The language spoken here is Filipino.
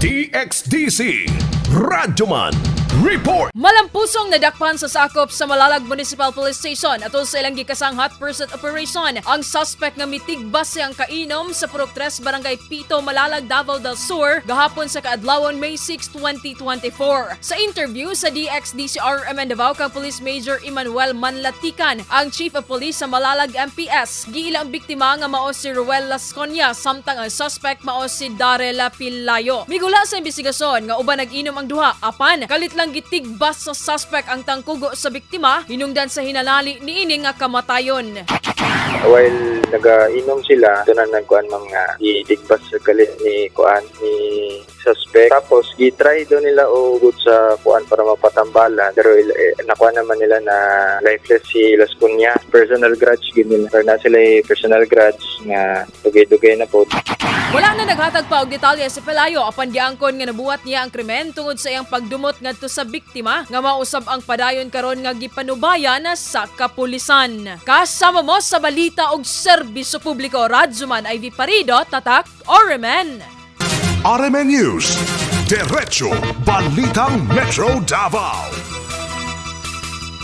DXDC RadyoMaN Report. Malampusong nadakpan sa sakop sa Malalag Municipal Police Station atol sa ilang gikasang hot pursuit operation ang suspect nga mitigbas Iyang Kainom sa Purok 3 Barangay Pito, Malalag, Davao del Sur gahapon sa kaadlawon May 6, 2024. Sa interview sa DXDC RadyoMaN Davao kang Police Major Emmanuel Manlatikan, ang Chief of Police sa Malalag MPS, giila ang biktima nga mao si Ruel Lasconia samtang ang suspect mao si Darela Pilayo. Migula sa imbestigasyon nga uban nag-inom ang duha apan kalit lang gitigbas sa suspect ang tangkugo sa biktima hinungdan sa hinalali niini nga kamatayon. While nagainom sila, doon na nagkuhan mga gitigbas sa kalit ni suspect. Tapos gitry doon nila ugod sa kuan para mapatambalan, pero nakuha naman nila na lifeless si Lascunia. Personal grudge gid nila. Pero na sila personal grudge nga dugay-dugay na po. Wala na naghatag pa og detalye si Pelayo apan giangkon nga nabuhat niya ang krimen tungod sa iyang pagdumot ngadto sa biktima nga mausab ang padayon karon nga gipanubayan sa kapulisan. Kasama mo sa balita og serbisyo publiko, RadyoMaN Ivy Parido, tatak RadyoMaN. RadyoMaN News, Diretso Balitang Metro Davao.